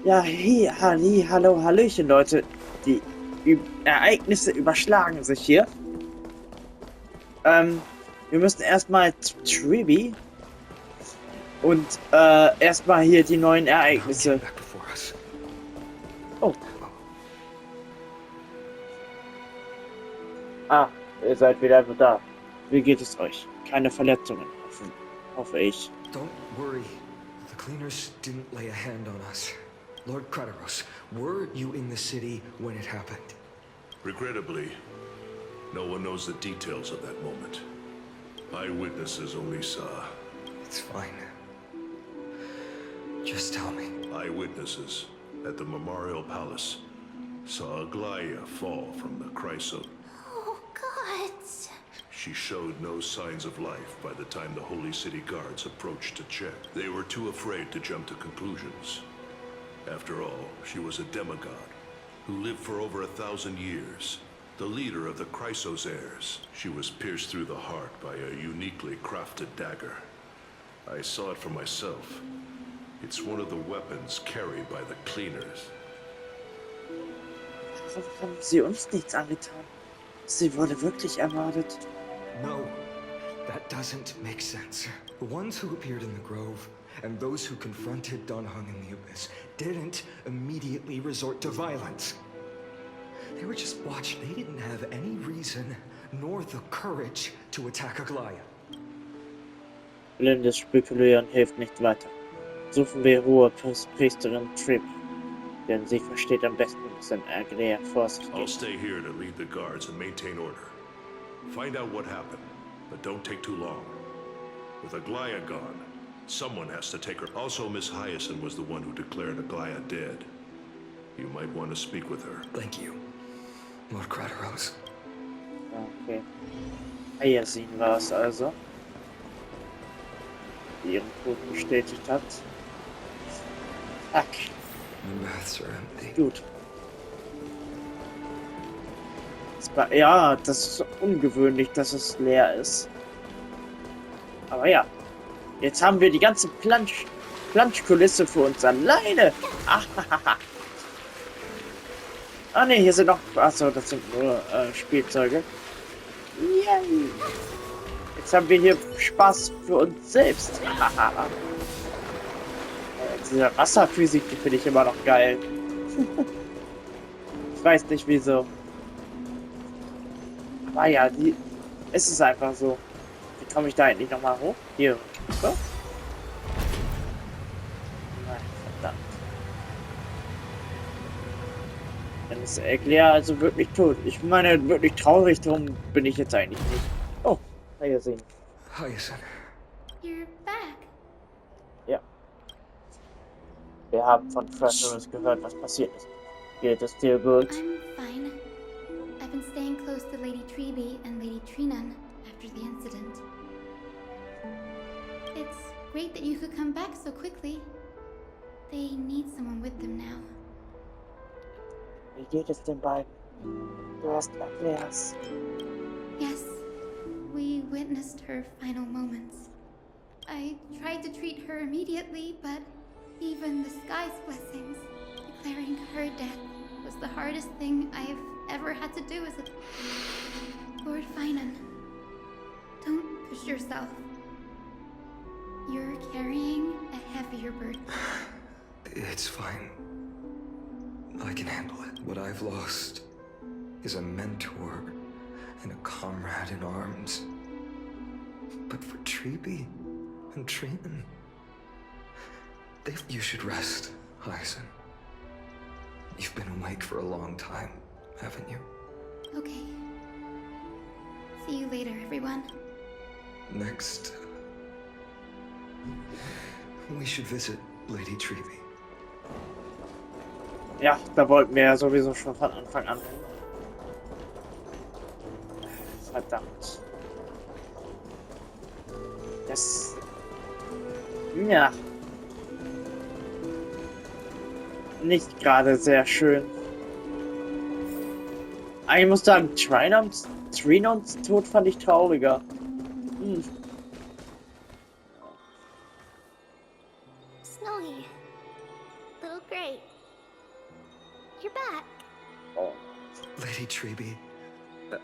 Ja, hey, hallo, hallöchen, Leute. Die Ereignisse überschlagen sich hier. Wir müssen erstmal zu Tribi und erstmal hier die neuen Ereignisse. Oh. Ah, ihr seid wieder da. Wie geht es euch? Keine Verletzungen, hoffe ich. Don't worry. The cleaners didn't lay a hand on us. Lord Crateros, were you in the city when it happened? Regrettably, no one knows the details of that moment. Eyewitnesses only saw. It's fine. Just tell me. Eyewitnesses at the Memorial Palace saw Aglea fall from the chryso. Oh, God. She showed no signs of life by the time the Holy City guards approached to check. They were too afraid to jump to conclusions. After all, she was a demigod who lived for over 1,000 years. The leader of the Chrysos heirs. She was pierced through the heart by a uniquely crafted dagger. I saw it for myself. It's one of the weapons carried by the cleaners. Warum haben sie uns nichts angetan? Sie wurde wirklich ermordet. No, that doesn't make sense. The ones who appeared in the grove and those who confronted Don Hung in the Abyss didn't immediately resort to violence. They were just watching. They didn't have any reason nor the courage to attack Aglea. Blindes Spekulieren hilft nicht weiter. Suchen wir hohe Priesterin Tribi, denn sie versteht am besten, was in Aglea vor sich I'll geht. stay here to lead the guards and maintain order. Find out what happened, but don't take too long. With Aglea gone, someone has to take her. Also, Miss Hyacinth was the one who declared Aglea dead. You might want to speak with her. Thank you, Lord Crateros. Okay. Hyacinth war es also, die ihren Tod bestätigt hat. Fuck. The baths are empty. Gut. Ja, das ist ungewöhnlich, dass es leer ist. Aber ja. Jetzt haben wir die ganze Planschkulisse für uns alleine. Ah ne, hier sind noch... Achso, das sind nur Spielzeuge. Yay. Jetzt haben wir hier Spaß für uns selbst. Diese Wasserphysik, die finde ich immer noch geil. Ich weiß nicht wieso. Aber ja, es ist einfach so. Wie komme ich da endlich nochmal hoch? Hier. So. Nein, verdammt. Dann ist Aglea also wirklich tot. Ich meine, wirklich traurig drum bin ich jetzt eigentlich nicht. Oh, Hyacinth. Hyacinth. You're back. Ja. Wir haben von Amphoreus gehört, was passiert ist. Geht es dir gut? I'm fine. I've been staying close to Lady Tribi and Lady Trinan after the incident. It's great that you could come back so quickly. They need someone with them now. Wie geht es den beiden? Du hast Agleas. Yes, we witnessed her final moments. I tried to treat her immediately, but even the sky's blessings, declaring her death was the hardest thing I've ever had to do as a... Lord Finan, don't push yourself. You're carrying a heavier burden. It's fine. I can handle it. What I've lost is a mentor and a comrade in arms. But for Tribi and Trinan, you should rest, Hyacinth. You've been awake for a long time, haven't you? Okay. See you later, everyone. Next, we should visit Lady Tribi. Ja, da wollten wir ja sowieso schon von Anfang an hin. Verdammt. Das... Ja. Nicht gerade sehr schön. Ich muss sagen, Trinons Tod fand ich trauriger. Snowy. Little Great. You're back. Oh. Lady Treby,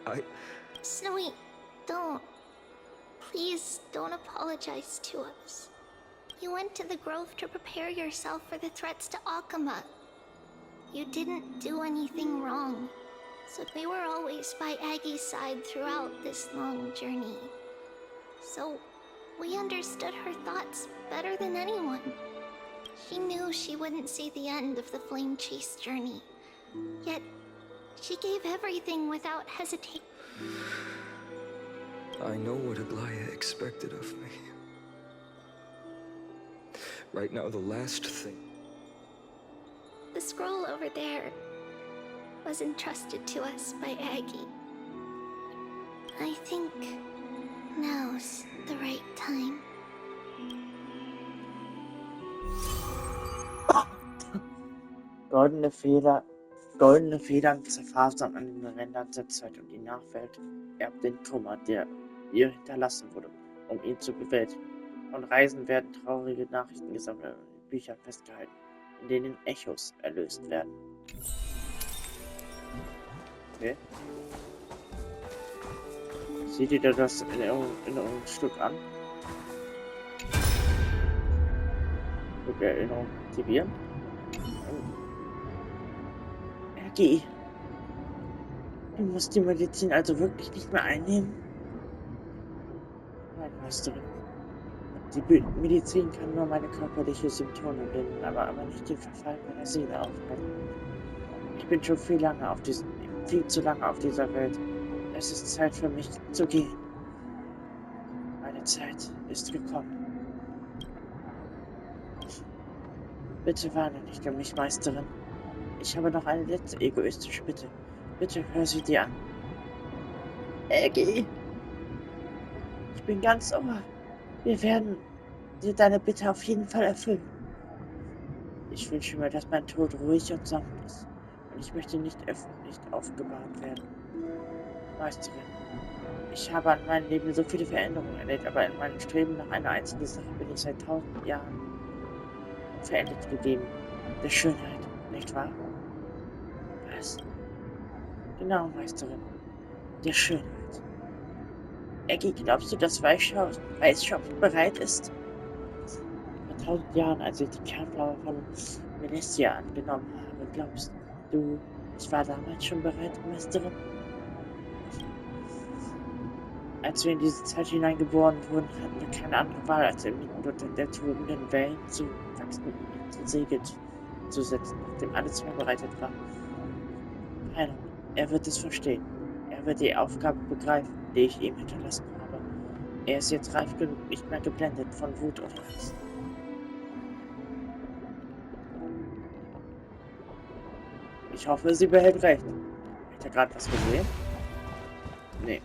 I... Snowy, don't. Please don't apologize to us. You went to the grove to prepare yourself for the threats to Akama. You didn't do anything wrong. So we were always by Aggie's side throughout this long journey. So we understood her thoughts better than anyone. She knew she wouldn't see the end of the Flame Chase journey. Yet, she gave everything without hesitation. I know what Aglea expected of me. Right now, the last thing... The scroll over there was entrusted to us by Aggie. I think now's the right time. Goldene Federn zerfasern an den Rändern der Zeit und die Nachwelt erbt den Kummer, der ihr hinterlassen wurde, um ihn zu bewältigen. Von Reisen werden traurige Nachrichten gesammelt und in Büchern festgehalten, in denen Echos erlöst werden. Okay. Seht ihr das Erinnerungsstück an? Stück Erinnerung aktivieren. Aggie, du musst die Medizin also wirklich nicht mehr einnehmen? Nein, Meisterin. Die Medizin kann nur meine körperlichen Symptome lindern, aber nicht den Verfall meiner Seele aufhalten. Ich bin schon viel zu lange auf dieser Welt. Es ist Zeit für mich zu gehen. Meine Zeit ist gekommen. Bitte warne nicht um mich, Meisterin. Ich habe noch eine letzte egoistische Bitte. Bitte hör sie dir an. Aggie! Ich bin ganz ohr. Wir werden dir deine Bitte auf jeden Fall erfüllen. Ich wünsche mir, dass mein Tod ruhig und sanft ist. Und ich möchte nicht öffentlich aufgebahrt werden. Meisterin, ich habe an meinem Leben so viele Veränderungen erlebt, aber in meinem Streben nach einer einzigen Sache bin ich seit 1000 Jahren verändert geblieben. Der Schönheit, nicht wahr? Was? Genau, Meisterin. Der Schönheit. Aggie, glaubst du, dass Weißschopf bereit ist? Vor 1000 Jahren, als ich die Kernflamme von Venetia angenommen habe, glaubst du, ich war damals schon bereit, Meisterin? Als wir in diese Zeit hineingeboren wurden, hatten wir keine andere Wahl, als inmitten der tobenden Wellen zu wachsen und die Segel zu setzen, nachdem alles vorbereitet war. Keiner, er wird es verstehen. Er wird die Aufgabe begreifen, die ich ihm hinterlassen habe. Er ist jetzt reif genug, nicht mehr geblendet von Wut oder Angst. Ich hoffe, sie behält recht. Hat er gerade was gesehen? Nee.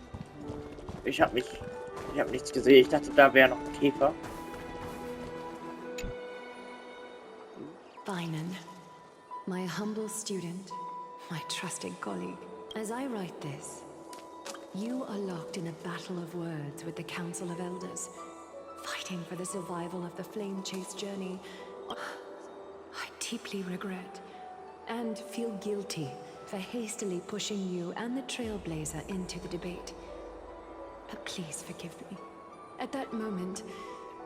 Ich hab nichts gesehen. Ich dachte, da wäre noch ein Käfer. Einen, my humble student, my trusted colleague. As I write this, you are locked in a battle of words with the Council of Elders, fighting for the survival of the Flame Chase journey. I deeply regret and feel guilty for hastily pushing you and the Trailblazer into the debate. But please forgive me. At that moment,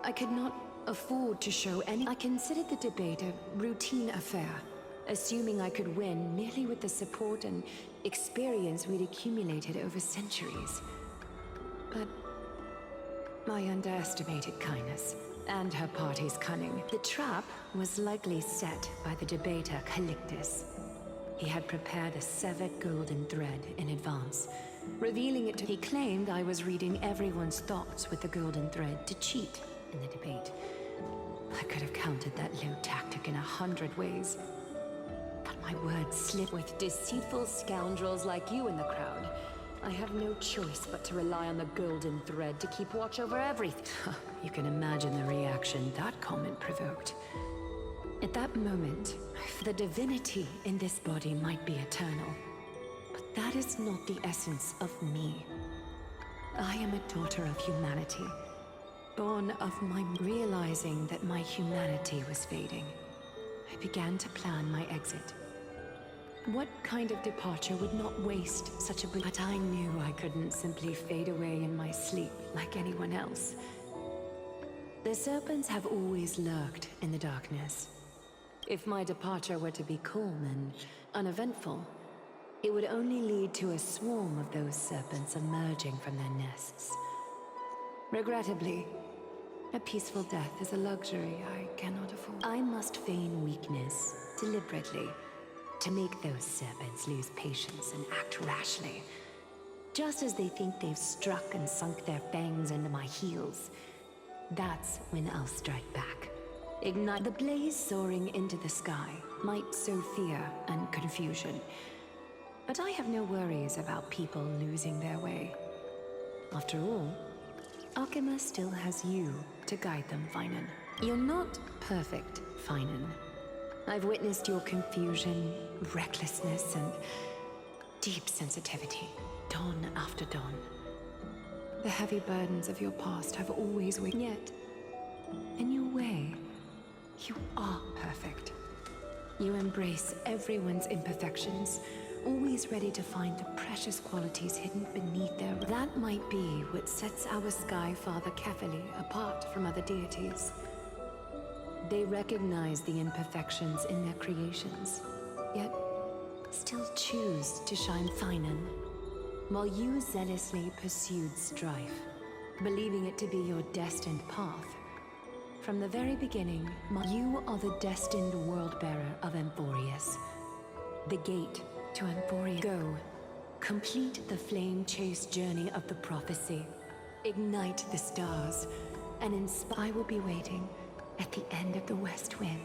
I could not afford to show any... I considered the debate a routine affair, assuming I could win merely with the support and experience we'd accumulated over centuries. But I underestimated kindness and her party's cunning. The trap was likely set by the debater Calictus. He had prepared a severed golden thread in advance, revealing it to... He claimed I was reading everyone's thoughts with the golden thread to cheat in the debate. I could have countered that low tactic in 100 ways. But my words slipped. With deceitful scoundrels like you in the crowd, I have no choice but to rely on the golden thread to keep watch over everything. You can imagine the reaction that comment provoked. At that moment, the divinity in this body might be eternal. But that is not the essence of me. I am a daughter of humanity, born of my realizing that my humanity was fading. I began to plan my exit. What kind of departure would not waste such a good... But I knew I couldn't simply fade away in my sleep like anyone else. The serpents have always lurked in the darkness. If my departure were to be calm and uneventful, it would only lead to a swarm of those serpents emerging from their nests. Regrettably, a peaceful death is a luxury I cannot afford. I must feign weakness deliberately to make those serpents lose patience and act rashly. Just as they think they've struck and sunk their fangs into my heels, that's when I'll strike back. Ignite the blaze soaring into the sky might sow fear and confusion, but I have no worries about people losing their way. After all, Alchema still has you to guide them, Finan. You're not perfect, Finan. I've witnessed your confusion, recklessness, and deep sensitivity, dawn after dawn. The heavy burdens of your past have always weighed. Yet, in your way, you are perfect. You embrace everyone's imperfections, always ready to find the precious qualities hidden beneath their... That might be what sets our Sky Father Kefili apart from other deities. They recognize the imperfections in their creations, yet still choose to shine Finan, while you zealously pursued strife, believing it to be your destined path. From the very beginning, you are the destined world-bearer of Amphoreus. The gate to Amphoreus. Go, complete the flame-chase journey of the prophecy. Ignite the stars, and I will be waiting at the end of the West Wind,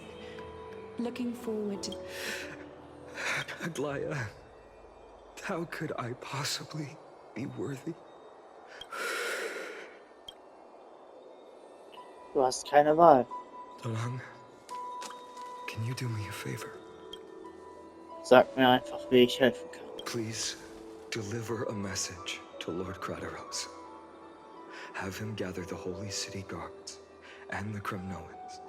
looking forward to... Aglea, how could I possibly be worthy? Du hast keine Wahl. Dalang, can you do me a favor? Sag mir einfach, wie ich helfen kann. Please deliver a message to Lord Krateros. Have him gather the Holy City guards and the Kremnoans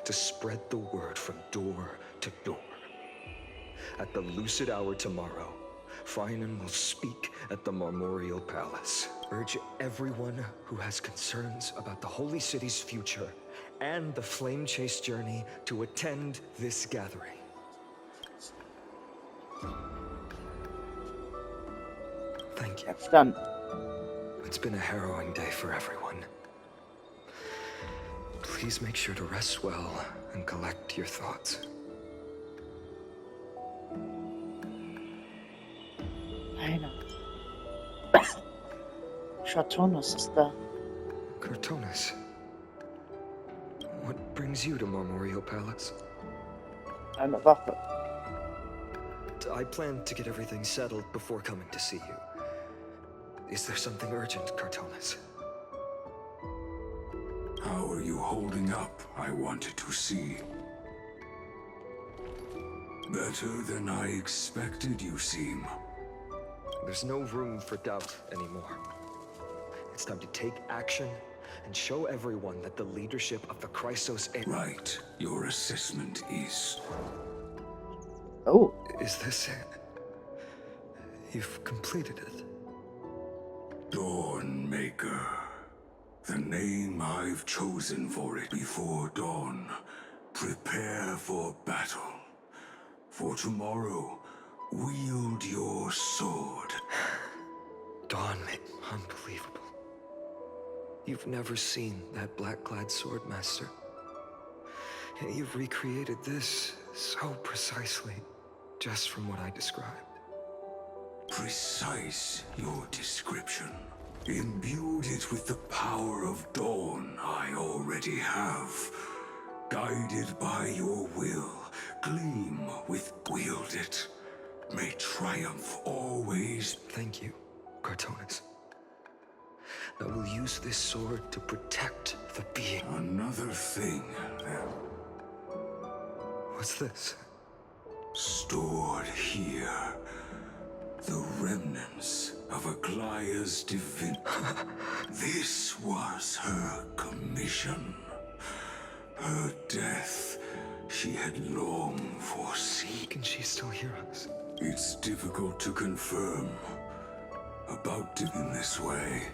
to spread the word from door to door. At the lucid hour tomorrow, Finan will speak at the Marmorial Palace. Urge everyone who has concerns about the Holy City's future and the Flame Chase journey to attend this gathering. Thank you. Verstanden. It's been a harrowing day for everyone. Please make sure to rest well and collect your thoughts. Eine. Schatonus ist da. Cartonus, what brings you to Marmorial Palace? Eine Wache. I plan to get everything settled before coming to see you. Is there something urgent, Cartonus? How are you holding up, I wanted to see. Better than I expected, you seem. There's no room for doubt anymore. It's time to take action and show everyone that the leadership of the Chrysos... Right, your assessment is... Oh. Is this it? You've completed it. Dawnmaker. The name I've chosen for it. Before dawn, prepare for battle. For tomorrow, wield your sword. Dawn, unbelievable. You've never seen that black-clad sword, Master. And you've recreated this so precisely, just from what I described. Precise, your description. Imbued it with the power of dawn I already have. Guided by your will, gleam with wield it. May triumph always. Thank you, Cartonus. I will use this sword to protect the being. Another thing, What's this? stored here. The remnants of Aglaea's divinity. This was her commission. Her death she had long foreseen. Can she still hear us? It's difficult to confirm. About it in this way,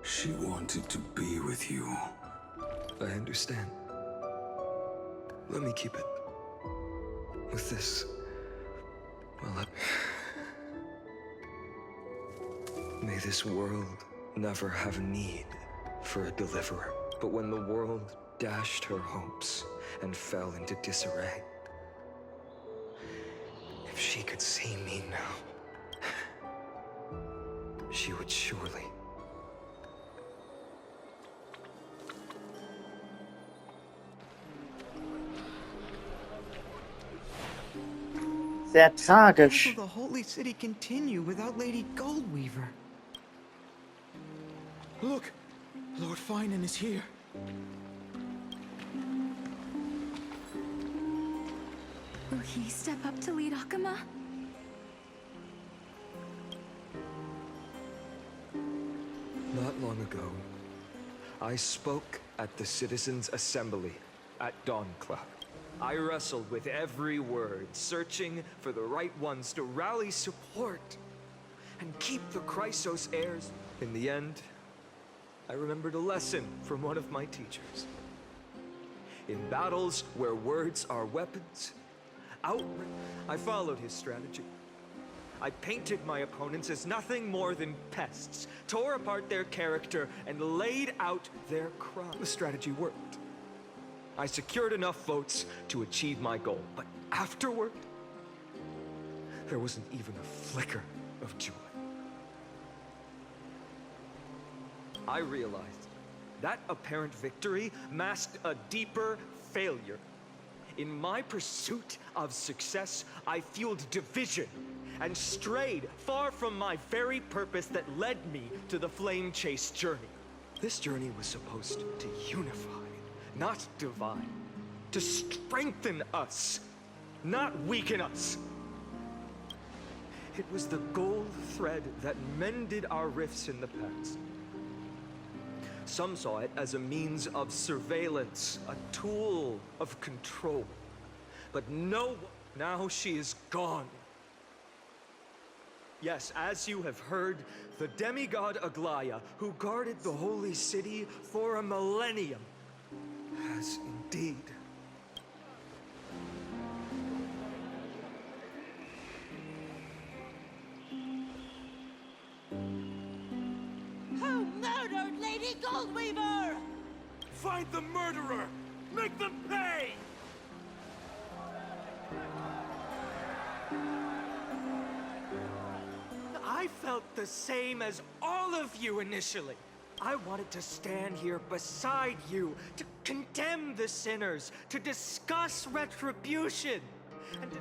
she wanted to be with you. I understand. Let me keep it. With this, well, may this world never have need for a deliverer. But when the world dashed her hopes and fell into disarray, if she could see me now, she would surely. Sehr How tragisch. will the Holy City continue without Lady Goldweaver? Look! Lord Finan is here. Will he step up to lead Akama? Not long ago, I spoke at the Citizens' Assembly at Dawncloud. I wrestled with every word, searching for the right ones to rally support and keep the Chrysos heirs. In the end, I remembered a lesson from one of my teachers. In battles where words are weapons, I followed his strategy. I painted my opponents as nothing more than pests, tore apart their character, and laid out their crime. The strategy worked. I secured enough votes to achieve my goal, but afterward, there wasn't even a flicker of joy. I realized that apparent victory masked a deeper failure. In my pursuit of success, I fueled division and strayed far from my very purpose that led me to the Flame Chase journey. This journey was supposed to unify, not divide, to strengthen us, not weaken us. It was the gold thread that mended our rifts in the past. Some saw it as a means of surveillance, a tool of control. But no, now she is gone. Yes, as you have heard, the demigod Aglea, who guarded the holy city for a millennium, has indeed. Who murdered Lady Goldweaver? Find the murderer! Make them pay! I felt the same as all of you initially. I wanted to stand here beside you, to condemn the sinners, to discuss retribution, and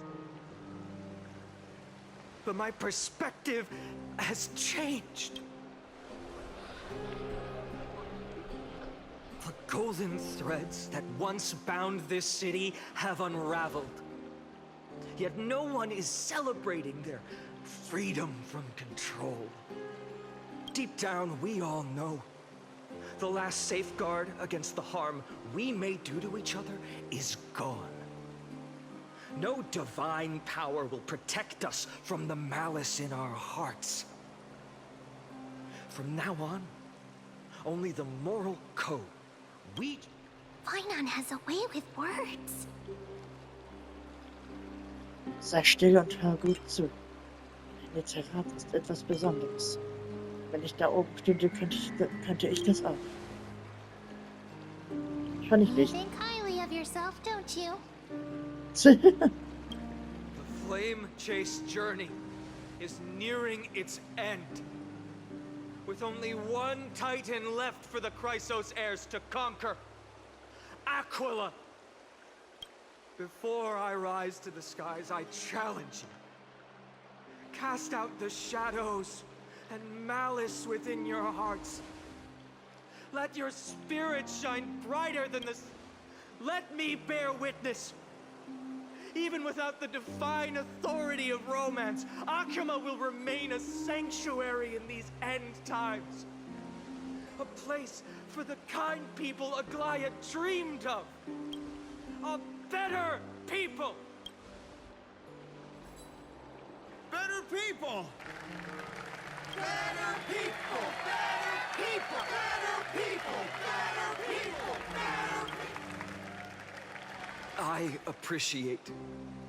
but my perspective has changed. The golden threads that once bound this city have unraveled. Yet no one is celebrating their freedom from control. Deep down, we all know the last safeguard against the harm we may do to each other is gone. No divine power will protect us from the malice in our hearts. From now on, only the moral code we... Finan has a way with words. Sei still und hör gut zu. Ein Literat ist etwas Besonderes. Wenn ich da oben stünde, könnte ich das auch. Schon nicht You nicht. think highly of yourself, don't you? The Flame Chase journey is nearing its end. With only one Titan left for the Chrysos heirs to conquer. Aquila! Before I rise to the skies, I challenge you. Cast out the shadows and malice within your hearts. Let your spirit shine brighter than the... Let me bear witness. Even without the divine authority of romance, Akama will remain a sanctuary in these end times. A place for the kind people Aglea dreamed of. A better people! Better people! Better people! Better people! Better people! Better people! Better people! I appreciate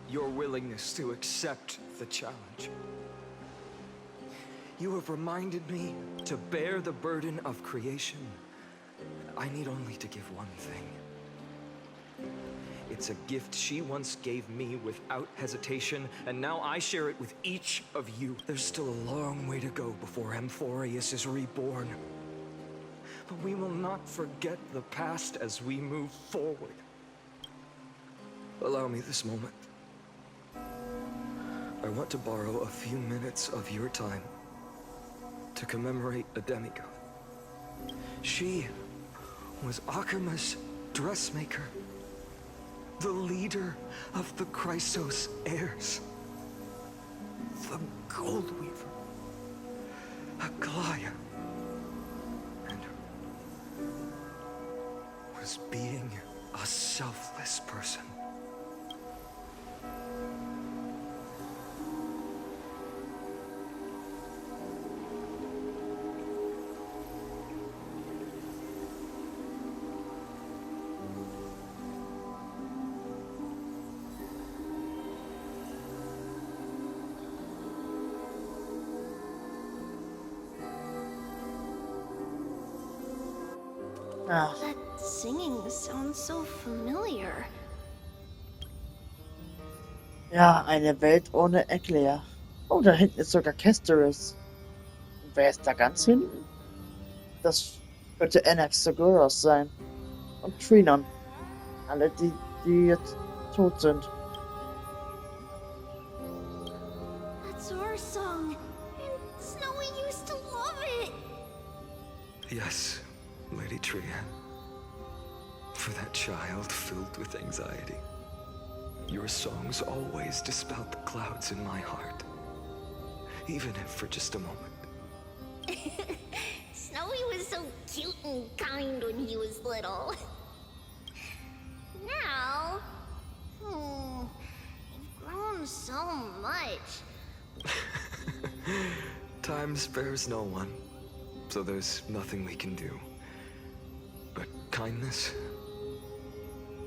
your willingness to accept the challenge. You have reminded me to bear the burden of creation. I need only to give one thing. It's a gift she once gave me without hesitation, and now I share it with each of you. There's still a long way to go before Amphoreus is reborn. But we will not forget the past as we move forward. Allow me this moment. I want to borrow a few minutes of your time to commemorate a demigod. She was Akima's dressmaker, the leader of the Chrysos heirs, the Gold Weaver, Aglea, and was being a selfless person. Ah, That singing sounds so familiar. ja, eine Welt ohne Aglea. Oh, da hinten ist sogar Casterus. Und wer ist da ganz hinten? Das könnte Anaxagoras sein. Und Trinon. Alle, die jetzt tot sind. That's our song. And Snowy used to love it. Yes, Lady Trian. For that child filled with anxiety, your songs always dispelled the clouds in my heart. Even if for just a moment. Snowy was so cute and kind when he was little. Now, you've grown so much. Time spares no one, so there's nothing we can do. But kindness,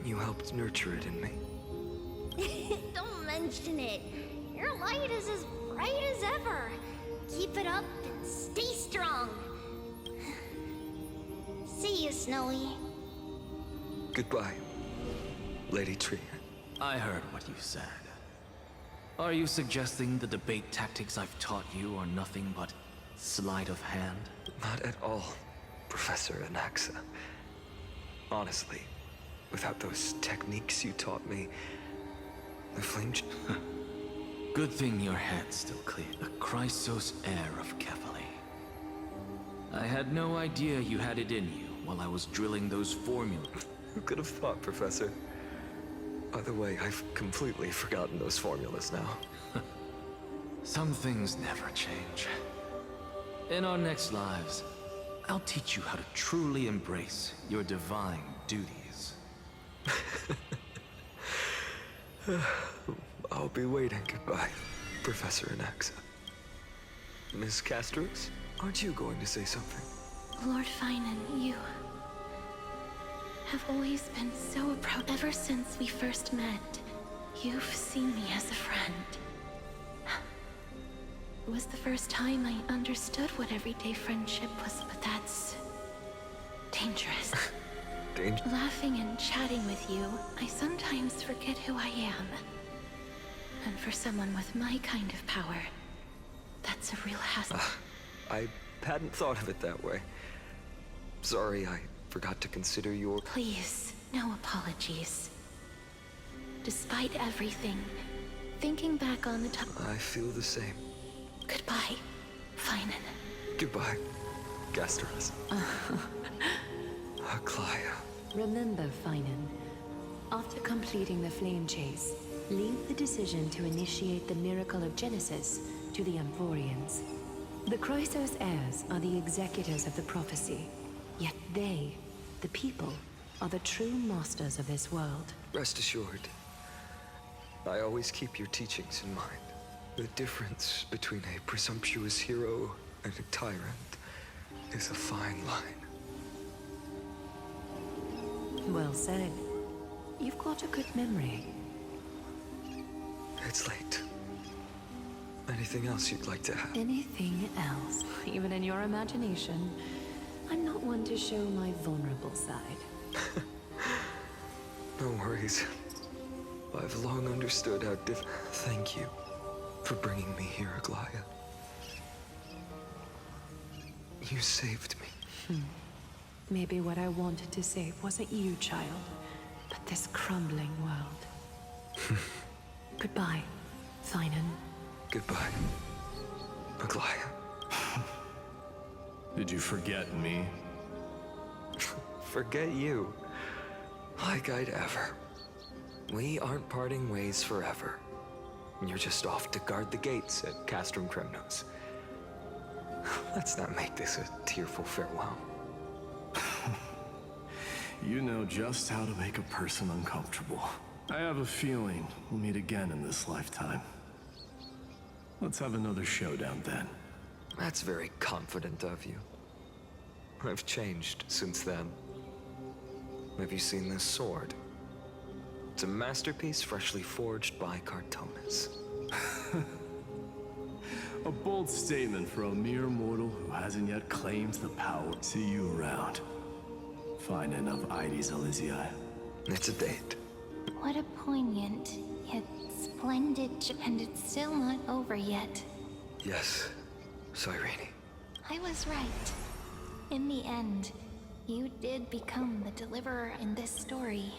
you helped nurture it in me. Don't mention it. Your light is as bright as ever. Keep it up and stay strong. See you, Snowy. Goodbye, Lady Trian. I heard what you said. Are you suggesting the debate tactics I've taught you are nothing but sleight of hand? Not at all, Professor Anaxa. Honestly, without those techniques you taught me, the flame... Good thing your head's still clear. The Chrysos heir of Kefali. I had no idea you had it in you while I was drilling those formulas. Who could have thought, Professor? By the way, I've completely forgotten those formulas now. Some things never change. In our next lives, I'll teach you how to truly embrace your divine duties. I'll be waiting. Goodbye, Professor Anaxa. Miss Casterus, aren't you going to say something? Lord Finan, you have always been so proud. Ever since we first met, you've seen me as a friend. It was the first time I understood what everyday friendship was, but that's dangerous. Laughing and chatting with you, I sometimes forget who I am. And for someone with my kind of power, that's a real hassle. I hadn't thought of it that way. Sorry, I forgot to consider your... Please, no apologies. Despite everything, thinking back on the time... I feel the same. Goodbye, Finan. Goodbye, Casterus. Aglea. Remember, Finan, after completing the flame chase, leave the decision to initiate the miracle of Genesis to the Amphoreans. The Chrysos heirs are the executors of the prophecy, yet they, the people, are the true masters of this world. Rest assured, I always keep your teachings in mind. The difference between a presumptuous hero and a tyrant is a fine line. Well said. You've got a good memory. It's late. Anything else you'd like to have? Anything else, even in your imagination. I'm not one to show my vulnerable side. No worries. I've long understood how Thank you for bringing me here, Aglea. You saved me. Maybe what I wanted to save wasn't you, child, but this crumbling world. Goodbye, Finan. Goodbye, Aglea. Did you forget me? Forget you. Like I'd ever. We aren't parting ways forever. You're just off to guard the gates at Castrum Kremnos. Let's not make this a tearful farewell. You know just how to make a person uncomfortable. I have a feeling we'll meet again in this lifetime. Let's have another showdown then. That's very confident of you. I've changed since then. Have you seen this sword? It's a masterpiece freshly forged by Cartonis. A bold statement for a mere mortal who hasn't yet claimed the power. See you around. Finan of Aides Elysiae. It's a date. What a poignant, yet splendid, and it's still not over yet. Yes, Cyrene. I was right. In the end, you did become the deliverer in this story.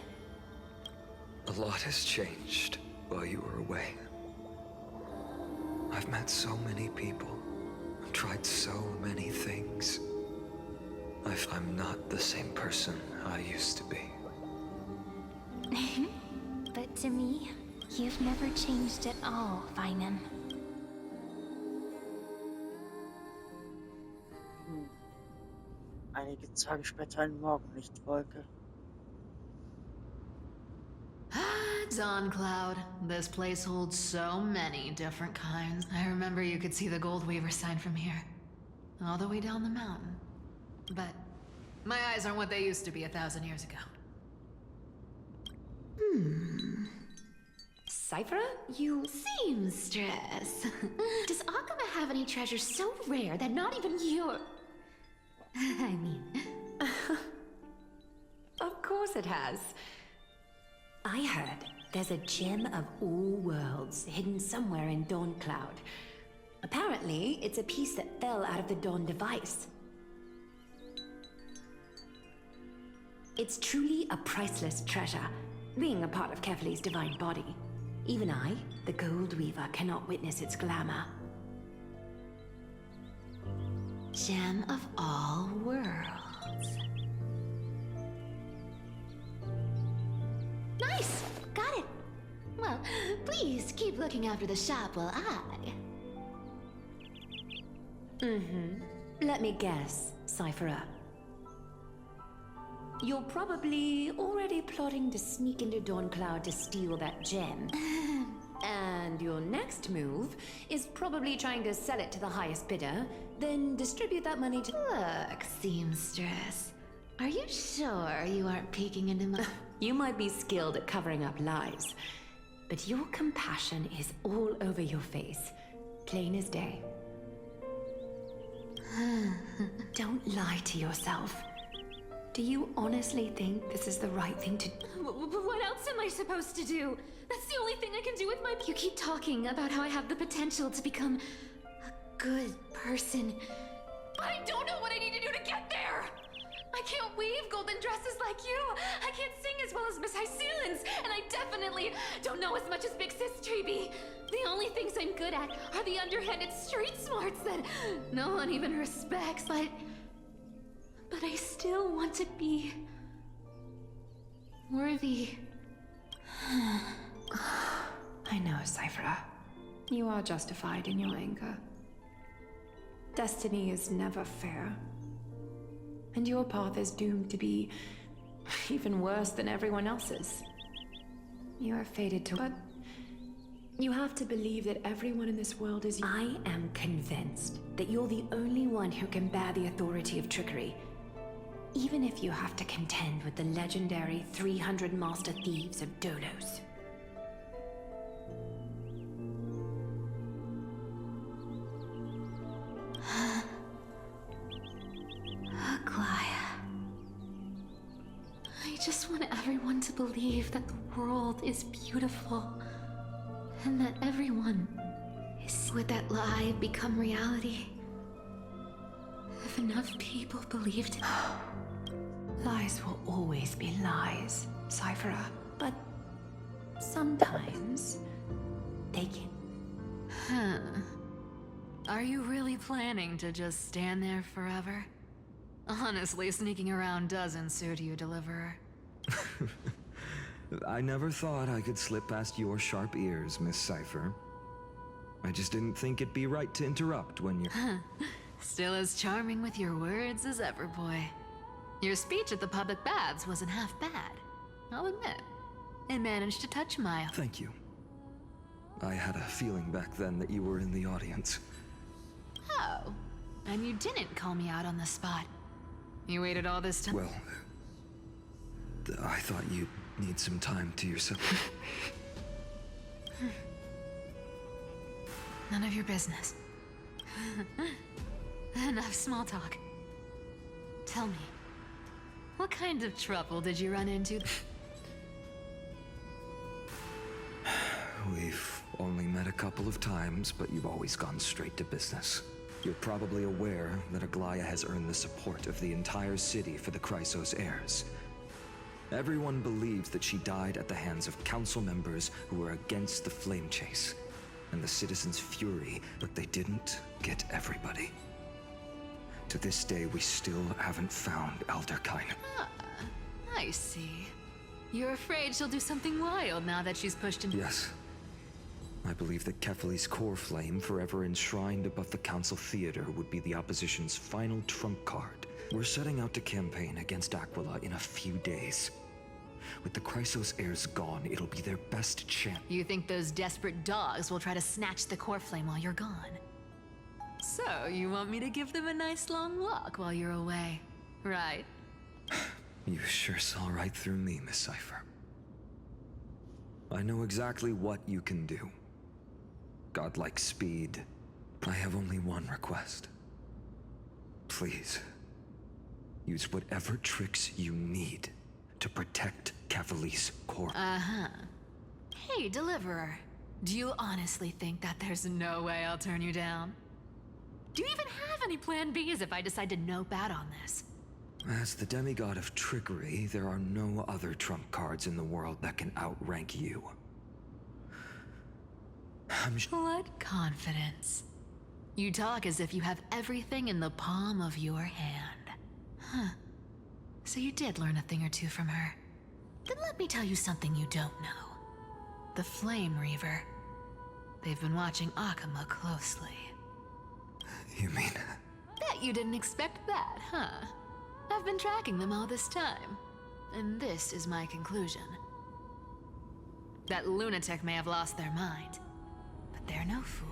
A lot has changed while you were away. I've met so many people, tried so many things. I'm not the same person I used to be. But to me, you've never changed at all, Finan. Einige Tage später eine Morgenlichtwolke. Dawn Cloud. This place holds so many different kinds. I remember you could see the Gold Weaver sign from here. All the way down the mountain. But my eyes aren't what they used to be 1,000 years ago. Cyphera, you seamstress. Does Akama have any treasures so rare that not even your... I mean... Of course it has. I heard there's a gem of all worlds hidden somewhere in Dawn Cloud. Apparently, it's a piece that fell out of the Dawn device. It's truly a priceless treasure, being a part of Kefali's divine body. Even I, the Gold Weaver, cannot witness its glamour. Gem of all worlds. Nice! Got it! Well, please keep looking after the shop while I... Let me guess, Cyphera. You're probably already plotting to sneak into Dawn Cloud to steal that gem. And your next move is probably trying to sell it to the highest bidder, then distribute that money to... Look, seamstress. Are you sure you aren't peeking into my... You might be skilled at covering up lies, but your compassion is all over your face, plain as day. Don't lie to yourself. Do you honestly think this is the right thing to... What else am I supposed to do? That's the only thing I can do with my... You keep talking about how I have the potential to become a good person. But I don't know what I need to do to get there! I can't weave golden dresses like you! I can't sing as well as Miss Hyceelins! And I definitely don't know as much as Big Sis Treby! The only things I'm good at are the underhanded street smarts that no one even respects, but I still want to be... worthy. I know, Cyphera. You are justified in your anger. Destiny is never fair. And your path is doomed to be Even worse than everyone else's. You are fated to... But you have to believe that everyone in this world is... I am convinced that you're the only one who can bear the authority of trickery. Even if you have to contend with the legendary 300 master thieves of Dolos. Aglea. I just want everyone to believe that the world is beautiful. And that everyone is... Would that lie become reality? If enough people believed it... Lies will always be lies, Cyphera. But sometimes they can... Huh. Are you really planning to just stand there forever? Honestly, sneaking around doesn't suit you, Deliverer. I never thought I could slip past your sharp ears, Miss Cypher. I just didn't think it'd be right to interrupt when you're... Still as charming with your words as ever, boy. Your speech at the public baths wasn't half bad. I'll admit. It managed to touch my... Thank you. I had a feeling back then that you were in the audience. Oh. And you didn't call me out on the spot. You waited all this time? Well, I thought you'd need some time to yourself. None of your business. Enough small talk. Tell me, what kind of trouble did you run into? We've only met a couple of times, but you've always gone straight to business. You're probably aware that Aglea has earned the support of the entire city for the Chrysos heirs. Everyone believes that she died at the hands of council members who were against the flame chase and the citizens' fury, but they didn't get everybody. To this day, we still haven't found Alderkine. Ah, I see. You're afraid she'll do something wild now that she's pushed in... Yes. I believe that Kefali's core flame, forever enshrined above the council theater, would be the opposition's final trump card. We're setting out to campaign against Aglea in a few days. With the Chrysos heirs gone, it'll be their best chance. You think those desperate dogs will try to snatch the core flame while you're gone? So, you want me to give them a nice long walk while you're away, right? You sure saw right through me, Miss Cypher. I know exactly what you can do. Godlike speed. I have only one request. Please, use whatever tricks you need to protect Kefali's core. Uh-huh. Hey, Deliverer. Do you honestly think that there's no way I'll turn you down? Do you even have any plan Bs if I decide to nope out on this? As the demigod of trickery, there are no other trump cards in the world that can outrank you. What confidence. You talk as if you have everything in the palm of your hand. Huh. So you did learn a thing or two from her. Then let me tell you something you don't know. The Flame Reaver. They've been watching Akama closely. You mean... Bet you didn't expect that, huh? I've been tracking them all this time. And this is my conclusion. That lunatic may have lost their mind. But they're no fool.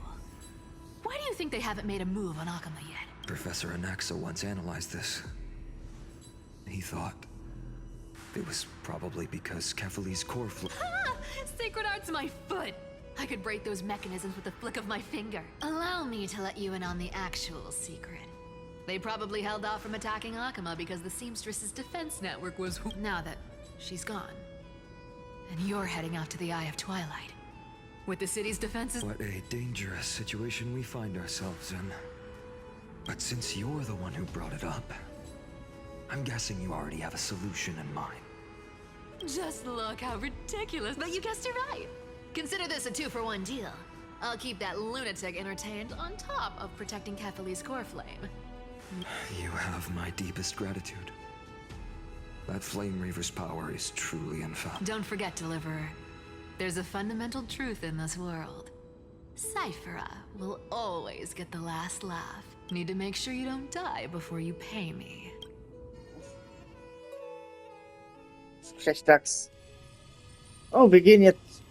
Why do you think they haven't made a move on Akama yet? Professor Anaxa once analyzed this. He thought it was probably because Kefali's core Ha! Sacred Art's my foot! I could break those mechanisms with a flick of my finger. Allow me to let you in on the actual secret. They probably held off from attacking Akama because the Seamstress's defense network was... Now that she's gone, and you're heading out to the Eye of Twilight, with the city's defenses... What a dangerous situation we find ourselves in. But since you're the one who brought it up, I'm guessing you already have a solution in mind. Just look how ridiculous, but you guessed it right. Consider this a 2-for-1 deal. I'll keep that lunatic entertained on top of protecting Kefali's core flame. You have my deepest gratitude. That Flame Reaver's power is truly infallible. Don't forget, Deliverer. There's a fundamental truth in this world. Cyphera will always get the last laugh. Need to make sure you don't die before you pay me. Flechdachs. Oh, wir gehen jetzt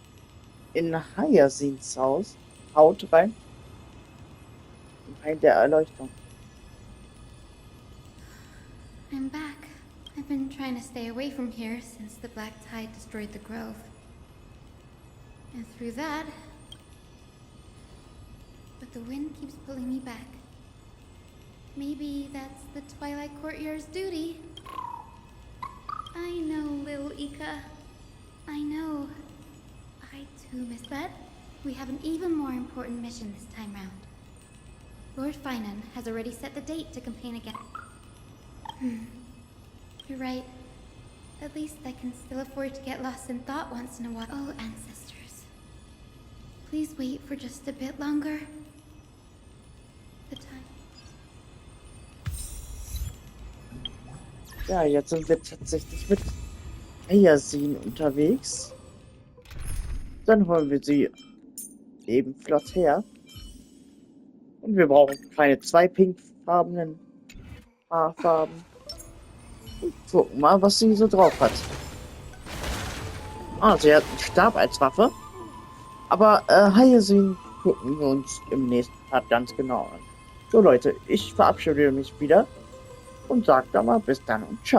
in Hyacins Haus. Haut rein. Im Heim der Erleuchtung. I'm back. I've been trying to stay away from here since the black tide destroyed the grove. And through that... But the wind keeps pulling me back. Maybe that's the Twilight Courtier's duty. I know, little Ika. I know. I too miss that. We have an even more important mission this time round. Lord Finan has already set the date to campaign again. You're right. At least I can still afford to get lost in thought once in a while. Oh, ancestors. Please wait for just a bit longer. The time. Ja, jetzt sind wir tatsächlich mit Hyacin unterwegs. Dann holen wir sie eben flott her. Und wir brauchen keine zwei pinkfarbenen Haarfarben. Und gucken mal, was sie so drauf hat. Ah, sie hat einen Stab als Waffe. Aber Hyacin gucken wir uns im nächsten Part ganz genau an. So Leute, ich verabschiede mich wieder und sage da mal bis dann und ciao.